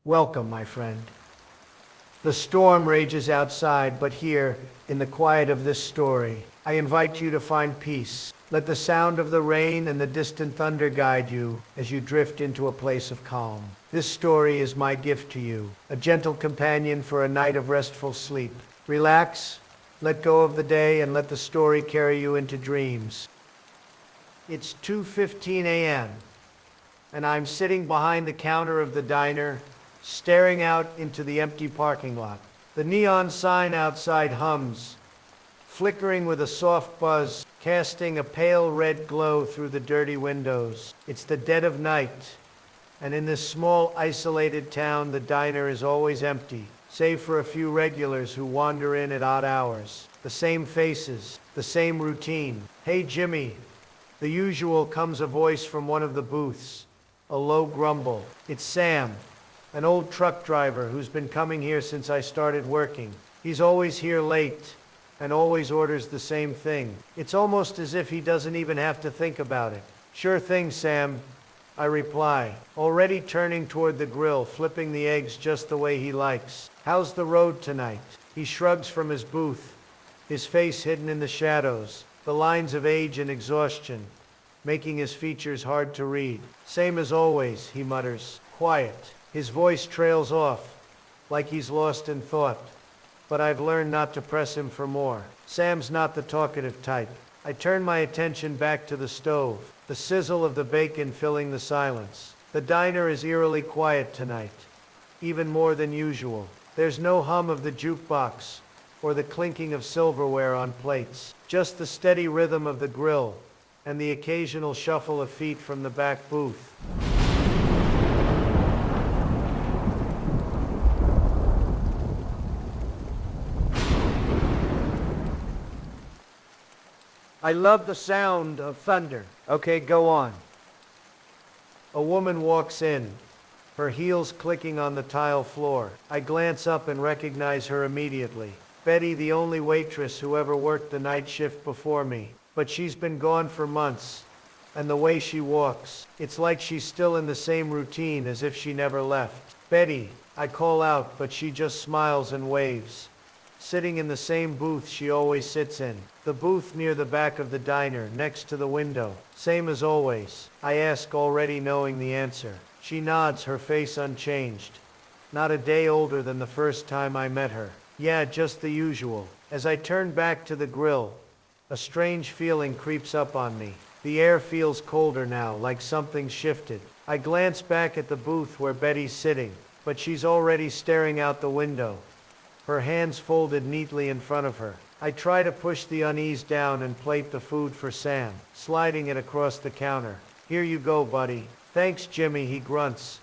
Welcome, my friend. The storm rages outside, but here, in the quiet of this story, I invite you to find peace. Let the sound of the rain and the distant thunder guide you as you drift into a place of calm. This story is my gift to you, a gentle companion for a night of restful sleep. Relax, let go of the day, and let the story carry you into dreams. It's 2:15 a.m., and I'm sitting behind the counter of the diner, staring out into the empty parking lot. The neon sign outside hums, flickering with a soft buzz, casting a pale red glow through the dirty windows. It's the dead of night, and in this small, isolated town, the diner is always empty, save for a few regulars who wander in at odd hours. The same faces, the same routine. "Hey, Jimmy." The usual comes a voice from one of the booths, a low grumble. It's Sam, an old truck driver who's been coming here since I started working. He's always here late and always orders the same thing. It's almost as if he doesn't even have to think about it. "Sure thing, Sam," I reply, already turning toward the grill, flipping the eggs just the way he likes. "How's the road tonight?" He shrugs from his booth, his face hidden in the shadows, the lines of age and exhaustion making his features hard to read. "Same as always," he mutters, quiet. His voice trails off, like he's lost in thought, but I've learned not to press him for more. Sam's not the talkative type. I turn my attention back to the stove, the sizzle of the bacon filling the silence. The diner is eerily quiet tonight, even more than usual. There's no hum of the jukebox or the clinking of silverware on plates, just the steady rhythm of the grill and the occasional shuffle of feet from the back booth. "I love the sound of thunder." "Okay, go on." A woman walks in, her heels clicking on the tile floor. I glance up and recognize her immediately. Betty, the only waitress who ever worked the night shift before me. But she's been gone for months, and the way she walks, it's like she's still in the same routine as if she never left. "Betty," I call out, but she just smiles and waves, sitting in the same booth she always sits in. The booth near the back of the diner, next to the window. "Same as always?" I ask, already knowing the answer. She nods, her face unchanged. Not a day older than the first time I met her. "Yeah, just the usual." As I turn back to the grill, a strange feeling creeps up on me. The air feels colder now, like something shifted. I glance back at the booth where Betty's sitting, but she's already staring out the window, her hands folded neatly in front of her. I try to push the unease down and plate the food for Sam, sliding it across the counter. "Here you go, buddy." "Thanks, Jimmy," he grunts,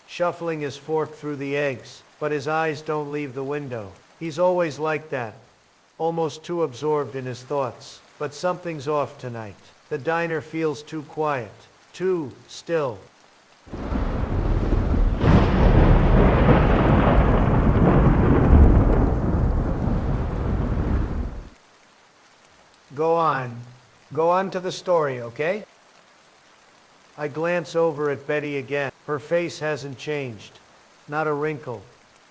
shuffling his fork through the eggs, but his eyes don't leave the window. He's always like that, almost too absorbed in his thoughts. But something's off tonight. The diner feels too quiet, too still. Go on. Go on to the story, okay? I glance over at Betty again. Her face hasn't changed. Not a wrinkle,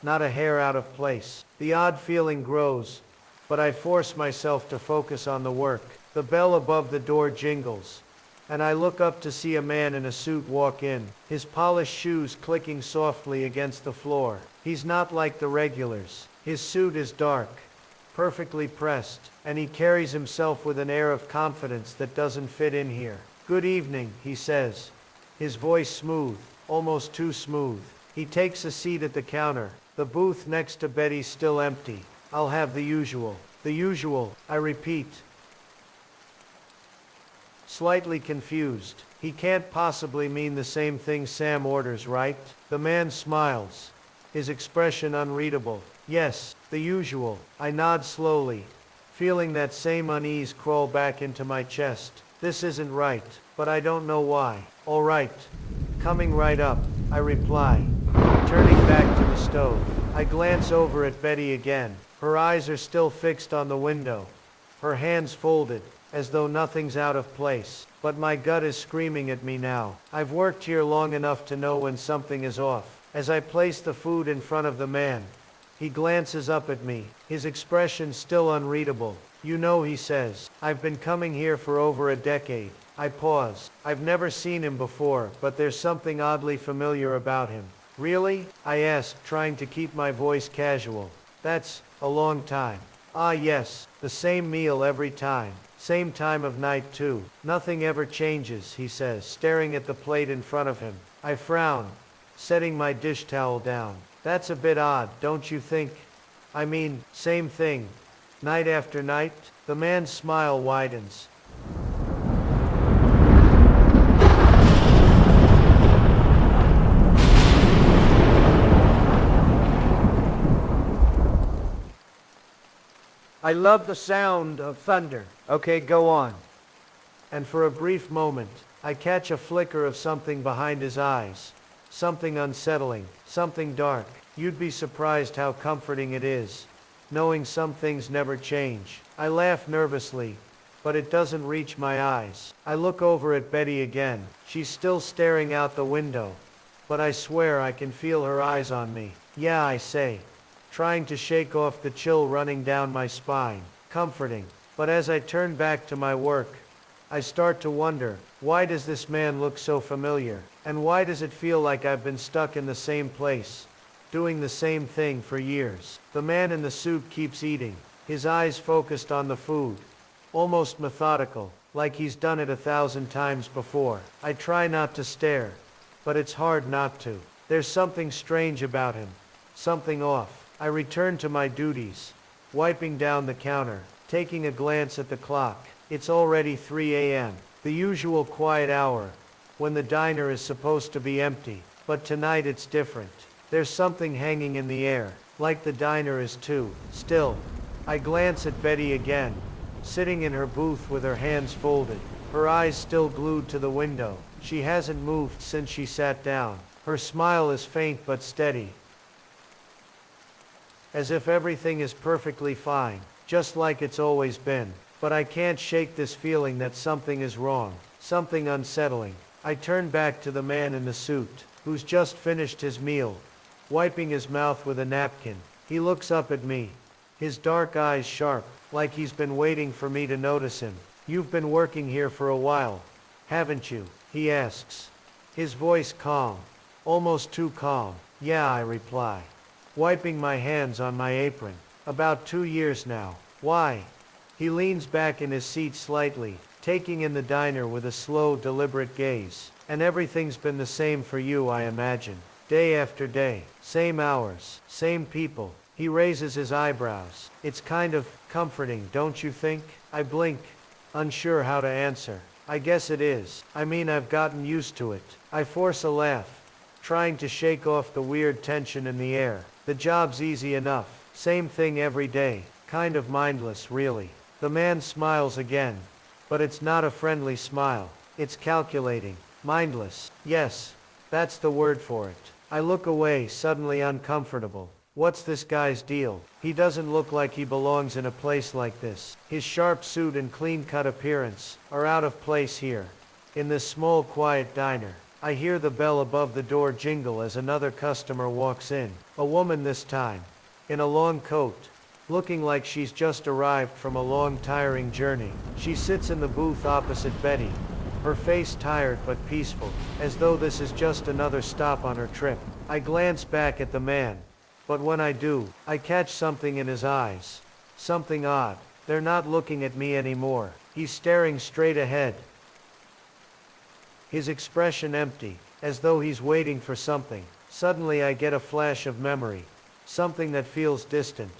not a hair out of place. The odd feeling grows, but I force myself to focus on the work. The bell above the door jingles, and I look up to see a man in a suit walk in, his polished shoes clicking softly against the floor. He's not like the regulars. His suit is dark, perfectly pressed, and he carries himself with an air of confidence that doesn't fit in here. "Good evening," he says, his voice smooth, almost too smooth. He takes a seat at the counter. The booth next to Betty's still empty. "I'll have the usual." "The usual," I repeat, slightly confused. He can't possibly mean the same thing Sam orders, right? The man smiles, his expression unreadable. "Yes, the usual." I nod slowly, feeling that same unease crawl back into my chest. This isn't right, but I don't know why. "All right, coming right up," I reply, turning back to the stove. I glance over at Betty again. Her eyes are still fixed on the window, her hands folded, as though nothing's out of place. But my gut is screaming at me now. I've worked here long enough to know when something is off. As I place the food in front of the man, he glances up at me, his expression still unreadable. You know, he says, I've been coming here for over a decade. I pause. I've never seen him before, but there's something oddly familiar about him. Really? I ask, trying to keep my voice casual. That's a long time. Ah yes, the same meal every time. Same time of night too. Nothing ever changes, he says, staring at the plate in front of him. I frown, setting my dish towel down. That's a bit odd, don't you think? I mean, same thing. Night after night? The man's smile widens. I love the sound of thunder. Okay, go on. And for a brief moment, I catch a flicker of something behind his eyes. Something unsettling, something dark. You'd be surprised how comforting it is, knowing some things never change. I laugh nervously, but it doesn't reach my eyes. I look over at Betty again. She's still staring out the window, but I swear I can feel her eyes on me. Yeah, I say, trying to shake off the chill running down my spine. Comforting. But as I turn back to my work, I start to wonder, why does this man look so familiar? And why does it feel like I've been stuck in the same place, doing the same thing for years? The man in the suit keeps eating, his eyes focused on the food, almost methodical, like he's done it 1,000 times before. I try not to stare, but it's hard not to. There's something strange about him, something off. I return to my duties, wiping down the counter, taking a glance at the clock. It's already 3 a.m., the usual quiet hour, when the diner is supposed to be empty. But tonight it's different. There's something hanging in the air, like the diner is too. Still, I glance at Betty again, sitting in her booth with her hands folded, her eyes still glued to the window. She hasn't moved since she sat down. Her smile is faint but steady, as if everything is perfectly fine, just like it's always been. But I can't shake this feeling that something is wrong, something unsettling. I turn back to the man in the suit, who's just finished his meal, wiping his mouth with a napkin. He looks up at me, his dark eyes sharp, like he's been waiting for me to notice him. You've been working here for a while, haven't you? He asks, his voice calm, almost too calm. Yeah, I reply, wiping my hands on my apron. About 2 years now. Why? He leans back in his seat slightly, taking in the diner with a slow, deliberate gaze. And everything's been the same for you, I imagine. Day after day. Same hours. Same people. He raises his eyebrows. It's kind of comforting, don't you think? I blink, unsure how to answer. I guess it is. I mean, I've gotten used to it. I force a laugh, trying to shake off the weird tension in the air. The job's easy enough. Same thing every day. Kind of mindless, really. The man smiles again, but it's not a friendly smile. It's calculating. Mindless. Yes, that's the word for it. I look away, suddenly uncomfortable. What's this guy's deal? He doesn't look like he belongs in a place like this. His sharp suit and clean-cut appearance are out of place here, in this small, quiet diner. I hear the bell above the door jingle as another customer walks in. A woman this time, in a long coat, looking like she's just arrived from a long, tiring journey. She sits in the booth opposite Betty, her face tired but peaceful, as though this is just another stop on her trip. I glance back at the man, but when I do, I catch something in his eyes. Something odd. They're not looking at me anymore. He's staring straight ahead, his expression empty, as though he's waiting for something. Suddenly I get a flash of memory, something that feels distant,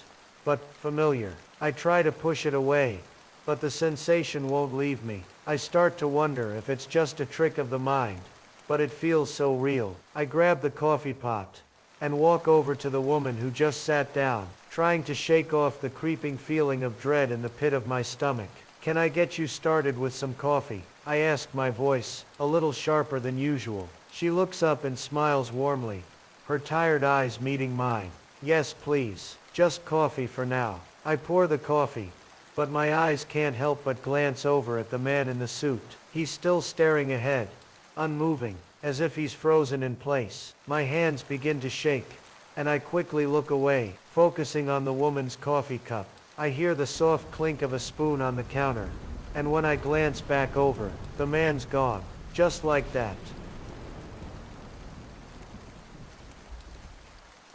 but familiar. I try to push it away, but the sensation won't leave me. I start to wonder if it's just a trick of the mind, but it feels so real. I grab the coffee pot and walk over to the woman who just sat down, trying to shake off the creeping feeling of dread in the pit of my stomach. Can I get you started with some coffee? I ask, my voice a little sharper than usual. She looks up and smiles warmly, her tired eyes meeting mine. Yes, please. Just coffee for now. I pour the coffee, but my eyes can't help but glance over at the man in the suit. He's still staring ahead, unmoving. as if he's frozen in place. My hands begin to shake, and I quickly look away, focusing on the woman's coffee cup. I hear the soft clink of a spoon on the counter, and when I glance back over, the man's gone. Just like that.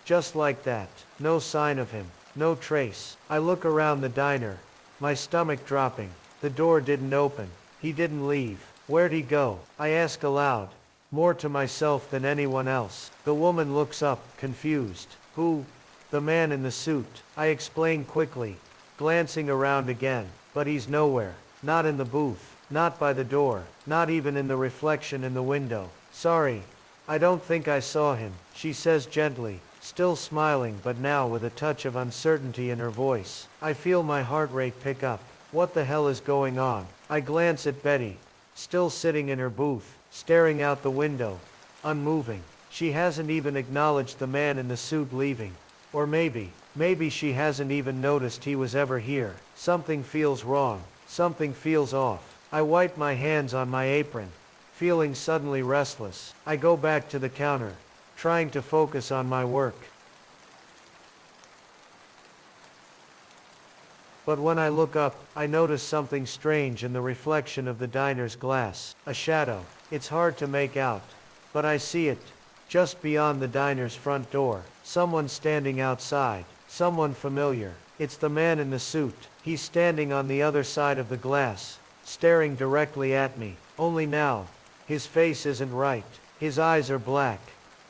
Just like that. No sign of him. No trace. I look around the diner, my stomach dropping. The door didn't open. He didn't leave. Where'd he go? I ask aloud, more to myself than anyone else. The woman looks up, confused. Who? The man in the suit. I explain quickly, glancing around again. But he's nowhere. Not in the booth. Not by the door. Not even in the reflection in the window. Sorry, I don't think I saw him, she says gently, still smiling but now with a touch of uncertainty in her voice. I feel my heart rate pick up. What the hell is going on? I glance at Betty, still sitting in her booth, staring out the window, unmoving. She hasn't even acknowledged the man in the suit leaving. Or maybe she hasn't even noticed he was ever here. Something feels wrong. Something feels off. I wipe my hands on my apron, feeling suddenly restless. I go back to the counter, trying to focus on my work. But when I look up, I notice something strange in the reflection of the diner's glass. A shadow. It's hard to make out, but I see it, just beyond the diner's front door. Someone standing outside. Someone familiar. It's the man in the suit. He's standing on the other side of the glass, staring directly at me. Only now, his face isn't right. His eyes are black,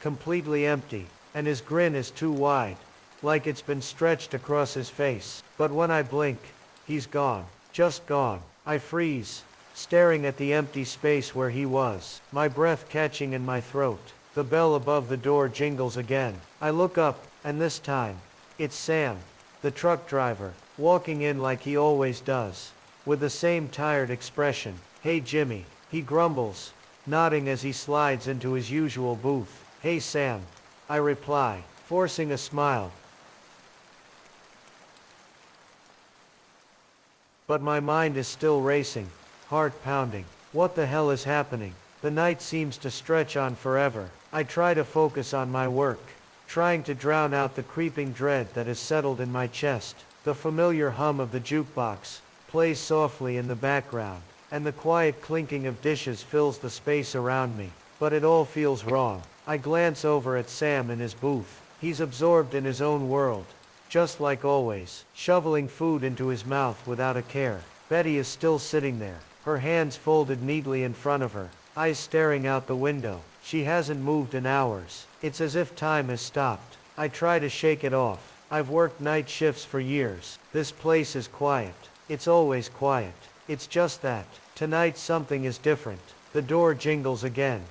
completely empty, and his grin is too wide, like it's been stretched across his face. But when I blink, he's gone. Just gone. I freeze, staring at the empty space where he was, my breath catching in my throat. The bell above the door jingles again. I look up, and this time, it's Sam, the truck driver, walking in like he always does, with the same tired expression. Hey Jimmy, he grumbles, nodding as he slides into his usual booth. Hey Sam, I reply, forcing a smile. But my mind is still racing, heart pounding. What the hell is happening? The night seems to stretch on forever. I try to focus on my work, trying to drown out the creeping dread that has settled in my chest. The familiar hum of the jukebox plays softly in the background, and the quiet clinking of dishes fills the space around me. But it all feels wrong. I glance over at Sam in his booth. He's absorbed in his own world, just like always, shoveling food into his mouth without a care. Betty is still sitting there, her hands folded neatly in front of her, eyes staring out the window. She hasn't moved in hours. It's as if time has stopped. I try to shake it off. I've worked night shifts for years. This place is quiet. It's always quiet. It's just that tonight something is different. The door jingles again.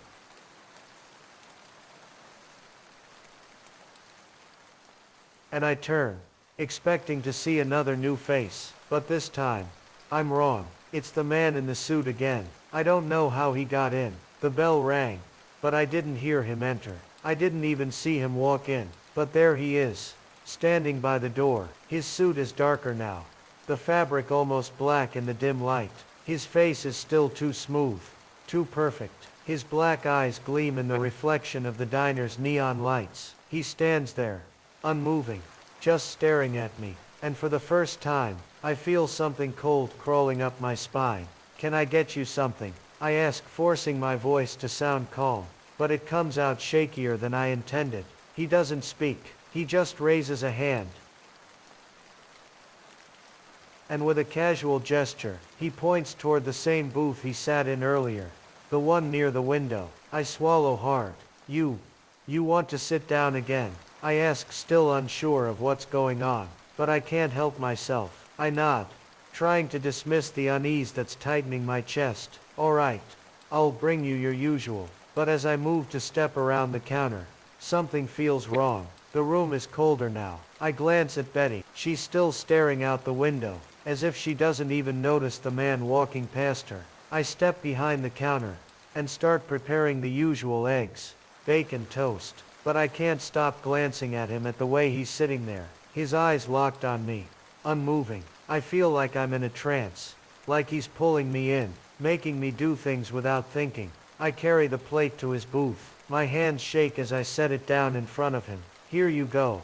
And I turn, expecting to see another new face. But this time, I'm wrong. It's the man in the suit again. I don't know how he got in. The bell rang, but I didn't hear him enter. I didn't even see him walk in. But there he is, standing by the door. His suit is darker now, the fabric almost black in the dim light. His face is still too smooth, too perfect. His black eyes gleam in the reflection of the diner's neon lights. He stands there, unmoving, just staring at me. And for the first time, I feel something cold crawling up my spine. Can I get you something? I ask, forcing my voice to sound calm. But it comes out shakier than I intended. He doesn't speak. He just raises a hand. And with a casual gesture, he points toward the same booth he sat in earlier, the one near the window. I swallow hard. You want to sit down again? I ask, still unsure of what's going on. But I can't help myself. I nod, trying to dismiss the unease that's tightening my chest. All right, I'll bring you your usual. But as I move to step around the counter, something feels wrong. The room is colder now. I glance at Betty. She's still staring out the window, as if she doesn't even notice the man walking past her. I step behind the counter and start preparing the usual eggs, bacon, toast. But I can't stop glancing at him, at the way he's sitting there, his eyes locked on me, unmoving. I feel like I'm in a trance, like he's pulling me in, making me do things without thinking. I carry the plate to his booth. My hands shake as I set it down in front of him. Here you go,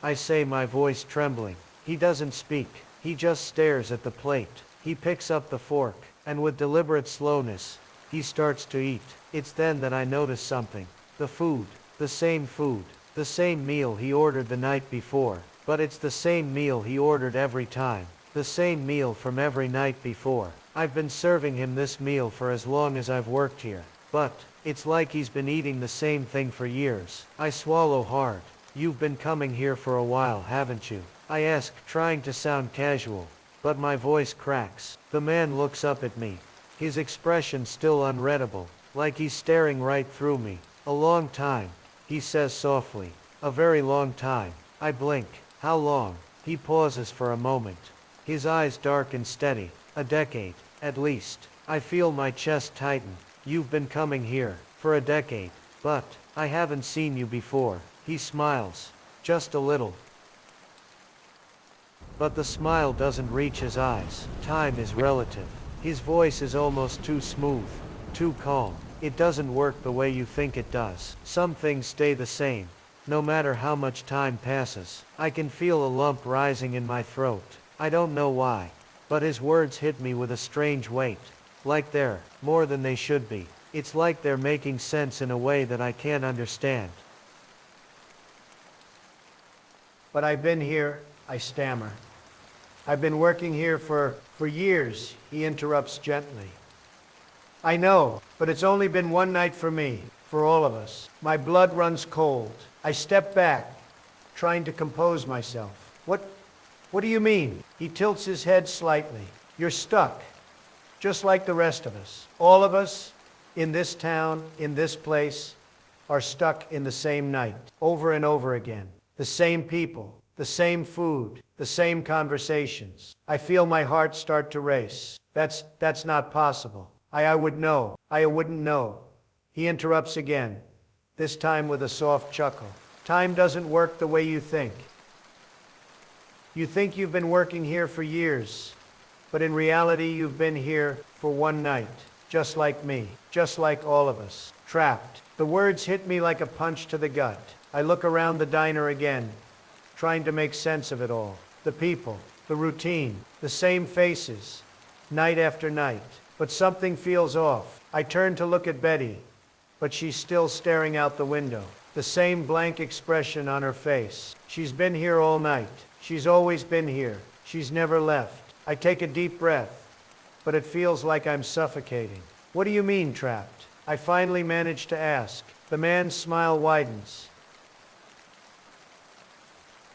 I say, my voice trembling. He doesn't speak. He just stares at the plate. He picks up the fork, and with deliberate slowness, he starts to eat. It's then that I notice something. The food. The same food. The same meal he ordered the night before. But it's the same meal he ordered every time. The same meal from every night before. I've been serving him this meal for as long as I've worked here. But it's like he's been eating the same thing for years. I swallow hard. You've been coming here for a while, haven't you? I ask, trying to sound casual. But my voice cracks. The man looks up at me. His expression still unreadable, like he's staring right through me. A long time, he says softly. A very long time. I blink. How long? He pauses for a moment. His eyes dark and steady. A decade, at least. I feel my chest tighten. You've been coming here for a decade. But I haven't seen you before. He smiles. Just a little. But the smile doesn't reach his eyes. Time is relative. His voice is almost too smooth, too calm. It doesn't work the way you think it does. Some things stay the same, no matter how much time passes. I can feel a lump rising in my throat. I don't know why, but his words hit me with a strange weight. Like they're more than they should be. It's like they're making sense in a way that I can't understand. But I've been here, I stammer. I've been working here for years, he interrupts gently. I know, but it's only been one night for me, for all of us. My blood runs cold. I step back, trying to compose myself. What do you mean? He tilts his head slightly. You're stuck, just like the rest of us. All of us, in this town, in this place, are stuck in the same night, over and over again. The same people, the same food, the same conversations. I feel my heart start to race. That's not possible. I would know. I wouldn't know. He interrupts again, this time with a soft chuckle. Time doesn't work the way you think. You think you've been working here for years, but in reality you've been here for one night, just like me, just like all of us, trapped. The words hit me like a punch to the gut. I look around the diner again, trying to make sense of it all. The people, the routine, the same faces, night after night. But something feels off. I turn to look at Betty, but she's still staring out the window. The same blank expression on her face. She's been here all night. She's always been here. She's never left. I take a deep breath, but it feels like I'm suffocating. What do you mean, trapped? I finally manage to ask. The man's smile widens,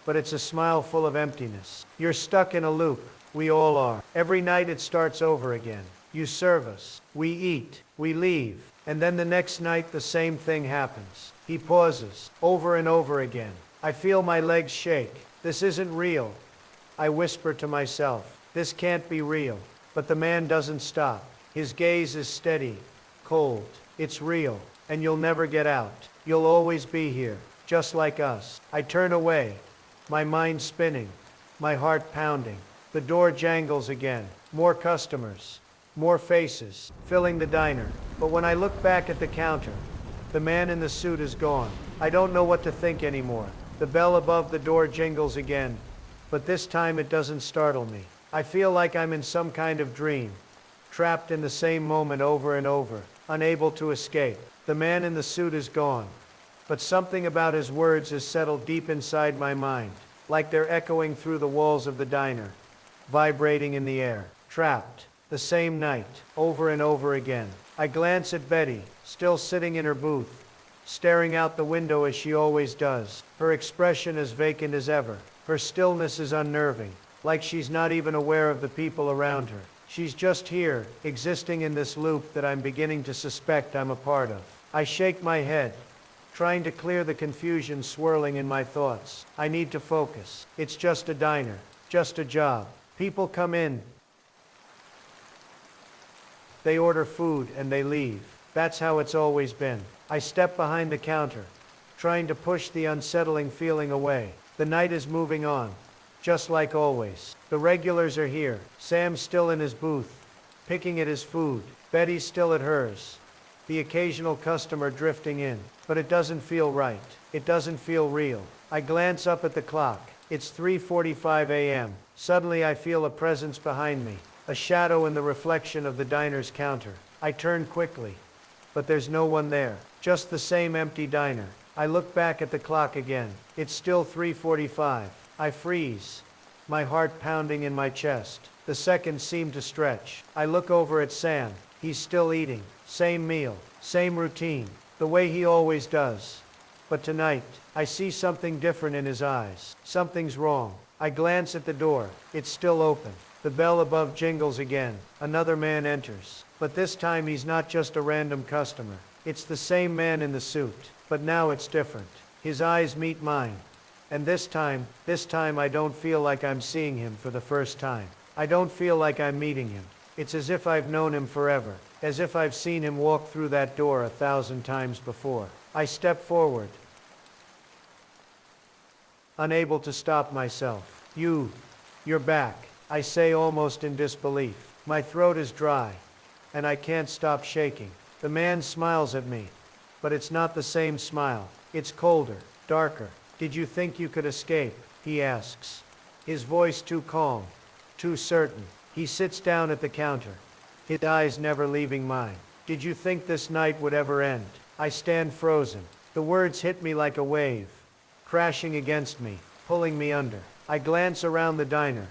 but it's a smile full of emptiness. You're stuck in a loop. We all are. Every night it starts over again. You serve us. We eat. We leave. And then the next night the same thing happens. He pauses, over and over again. I feel my legs shake. This isn't real. I whisper to myself. This can't be real. But the man doesn't stop. His gaze is steady, cold. It's real. And you'll never get out. You'll always be here, just like us. I turn away, my mind spinning, my heart pounding. The door jangles again. More customers, more faces, filling the diner. But when I look back at the counter, the man in the suit is gone. I don't know what to think anymore. The bell above the door jingles again, but this time it doesn't startle me. I feel like I'm in some kind of dream, trapped in the same moment over and over, unable to escape. The man in the suit is gone, but something about his words has settled deep inside my mind, like they're echoing through the walls of the diner, vibrating in the air. Trapped. The same night, over and over again. I glance at Betty, still sitting in her booth, staring out the window as she always does. Her expression as vacant as ever. Her stillness is unnerving, like she's not even aware of the people around her. She's just here, existing in this loop that I'm beginning to suspect I'm a part of. I shake my head, trying to clear the confusion swirling in my thoughts. I need to focus. It's just a diner, just a job. People come in, they order food and they leave. That's how it's always been. I step behind the counter, trying to push the unsettling feeling away. The night is moving on, just like always. The regulars are here. Sam's still in his booth, picking at his food. Betty's still at hers. The occasional customer drifting in. But it doesn't feel right. It doesn't feel real. I glance up at the clock. It's 3:45 a.m. Suddenly I feel a presence behind me. A shadow in the reflection of the diner's counter. I turn quickly. But there's no one there. Just the same empty diner. I look back at the clock again. It's still 3:45. I freeze. My heart pounding in my chest. The seconds seem to stretch. I look over at Sam. He's still eating. Same meal. Same routine. The way he always does. But tonight, I see something different in his eyes. Something's wrong. I glance at the door. It's still open. The bell above jingles again. Another man enters. But this time he's not just a random customer. It's the same man in the suit. But now it's different. His eyes meet mine. And this time I don't feel like I'm seeing him for the first time. I don't feel like I'm meeting him. It's as if I've known him forever. As if I've seen him walk through that door 1,000 times before. I step forward. Unable to stop myself. You're back. I say almost in disbelief. My throat is dry. And I can't stop shaking. The man smiles at me. But it's not the same smile. It's colder, darker. Did you think you could escape? He asks. His voice too calm, too certain. He sits down at the counter. His eyes never leaving mine. Did you think this night would ever end? I stand frozen. The words hit me like a wave, crashing against me, pulling me under. I glance around the diner,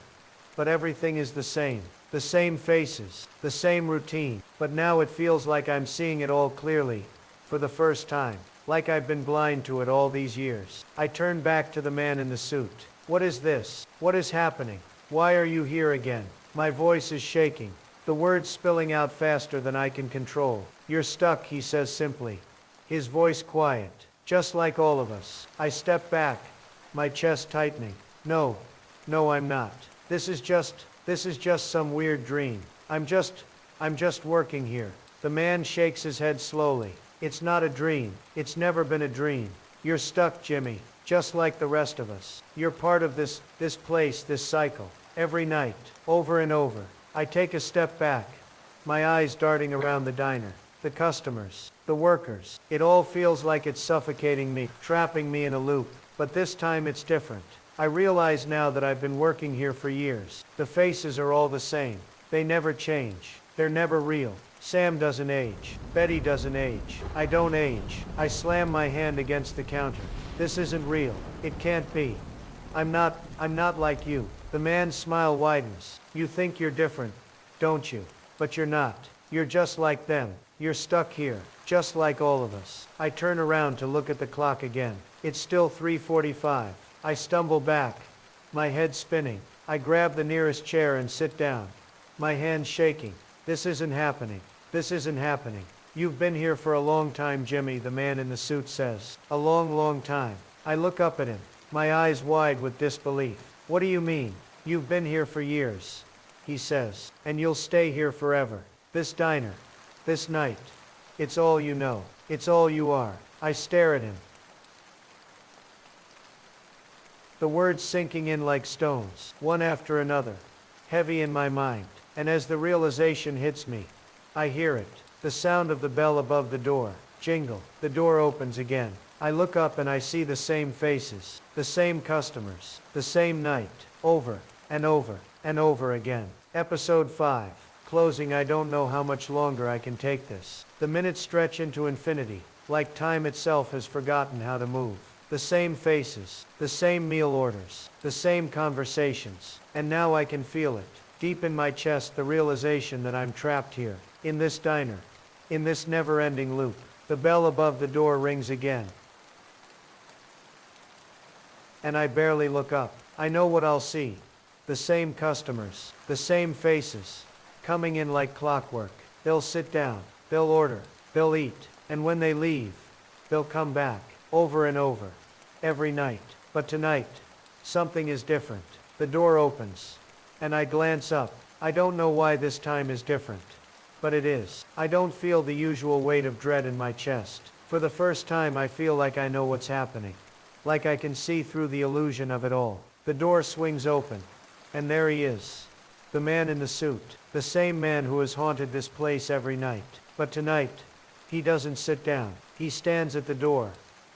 but everything is the same. The same faces, the same routine. But now it feels like I'm seeing it all clearly, for the first time. Like I've been blind to it all these years. I turn back to the man in the suit. What is this? What is happening? Why are you here again? My voice is shaking. The words spilling out faster than I can control. You're stuck, he says simply. His voice quiet, just like all of us. I step back, my chest tightening. No, I'm not. This is just some weird dream. I'm just working here. The man shakes his head slowly. It's not a dream. It's never been a dream. You're stuck, Jimmy, just like the rest of us. You're part of this place, this cycle. Every night, over and over. I take a step back, my eyes darting around the diner. The customers, the workers. It all feels like it's suffocating me, trapping me in a loop. But this time it's different. I realize now that I've been working here for years. The faces are all the same. They never change. They're never real. Sam doesn't age. Betty doesn't age. I don't age. I slam my hand against the counter. This isn't real. It can't be. I'm not like you. The man's smile widens. You think you're different, don't you? But you're not. You're just like them. You're stuck here, just like all of us. I turn around to look at the clock again. It's still 3:45. I stumble back, my head spinning. I grab the nearest chair and sit down, my hands shaking. This isn't happening. This isn't happening. You've been here for a long time, Jimmy, the man in the suit says. A long, long time. I look up at him, my eyes wide with disbelief. What do you mean? You've been here for years, he says, and you'll stay here forever. This diner, this night, it's all you know. It's all you are. I stare at him. The words sinking in like stones, one after another, heavy in my mind. And as the realization hits me, I hear it. The sound of the bell above the door. Jingle. The door opens again. I look up and I see the same faces, the same customers, the same night, over and over and over again. Episode 5. Closing. I don't know how much longer I can take this. The minutes stretch into infinity, like time itself has forgotten how to move. The same faces, the same meal orders, the same conversations. And now I can feel it. Deep in my chest, the realization that I'm trapped here, in this diner, in this never-ending loop. The bell above the door rings again. And I barely look up. I know what I'll see. The same customers, the same faces, coming in like clockwork. They'll sit down, they'll order, they'll eat, and when they leave, they'll come back, over and over, every night. But tonight, something is different. The door opens, and I glance up. I don't know why this time is different, but it is. I don't feel the usual weight of dread in my chest. For the first time, I feel like I know what's happening, like I can see through the illusion of it all. The door swings open, and there he is, The man in the suit. The same man who has haunted this place every night. But tonight, he doesn't sit down. He stands at the door,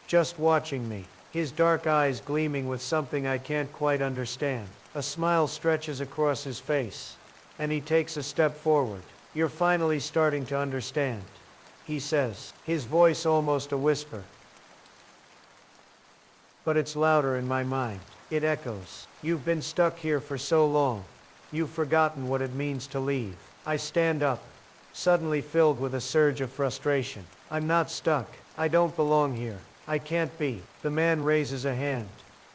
just watching me. His dark eyes gleaming with something I can't quite understand. A smile stretches across his face, and he takes a step forward. You're finally starting to understand, he says, his voice almost a whisper. But it's louder in my mind. It echoes. You've been stuck here for so long. You've forgotten what it means to leave. I stand up, suddenly filled with a surge of frustration. I'm not stuck. I don't belong here. I can't be. The man raises a hand,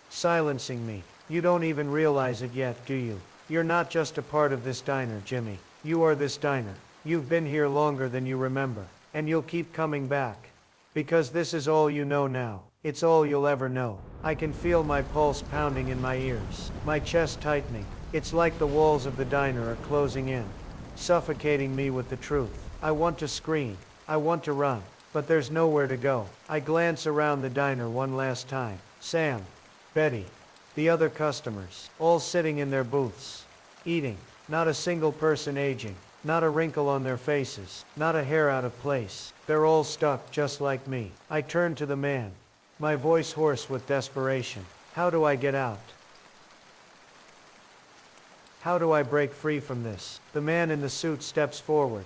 silencing me. You don't even realize it yet, do you? You're not just a part of this diner, Jimmy. You are this diner. You've been here longer than you remember, and you'll keep coming back. Because this is all you know now. It's all you'll ever know. I can feel my pulse pounding in my ears, my chest tightening. It's like the walls of the diner are closing in, suffocating me with the truth. I want to scream. I want to run. But there's nowhere to go. I glance around the diner one last time. Sam, Betty, the other customers, all sitting in their booths, eating. Not a single person aging. Not a wrinkle on their faces. Not a hair out of place. They're all stuck just like me. I turn to the man, my voice hoarse with desperation. How do I get out? How do I break free from this? The man in the suit steps forward,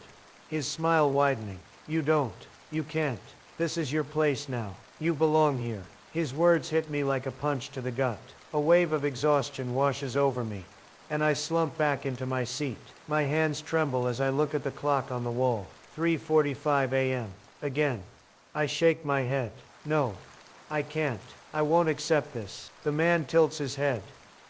his smile widening. You don't. You can't. This is your place now. You belong here. His words hit me like a punch to the gut. A wave of exhaustion washes over me, and I slump back into my seat. My hands tremble as I look at the clock on the wall. 3:45 a.m. Again. I shake my head. No. I can't. I won't accept this. The man tilts his head,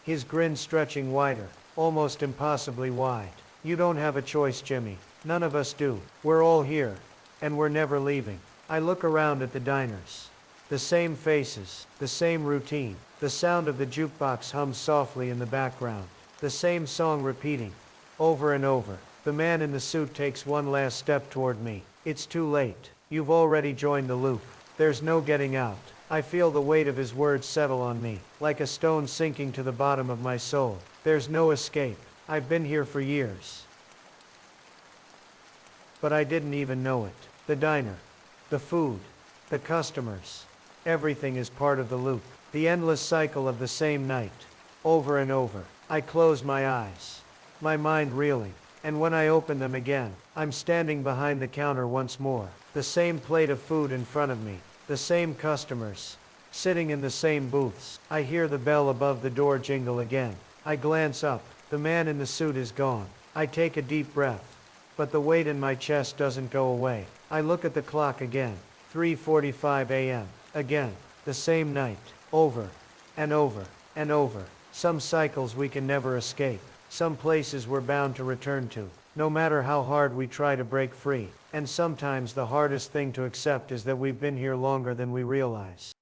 his grin stretching wider, almost impossibly wide. You don't have a choice, Jimmy. None of us do. We're all here. And we're never leaving. I look around at the diners. The same faces, the same routine. The sound of the jukebox hums softly in the background. The same song repeating, over and over. The man in the suit takes one last step toward me. It's too late. You've already joined the loop. There's no getting out. I feel the weight of his words settle on me, like a stone sinking to the bottom of my soul. There's no escape. I've been here for years. But I didn't even know it. The diner, the food, the customers, everything is part of the loop. The endless cycle of the same night, over and over. I close my eyes, my mind reeling, and when I open them again, I'm standing behind the counter once more. The same plate of food in front of me, the same customers, sitting in the same booths. I hear the bell above the door jingle again. I glance up. The man in the suit is gone. I take a deep breath, but the weight in my chest doesn't go away. I look at the clock again. 3:45 a.m. Again. The same night. Over. And over. And over. Some cycles we can never escape. Some places we're bound to return to, no matter how hard we try to break free. And sometimes the hardest thing to accept is that we've been here longer than we realize.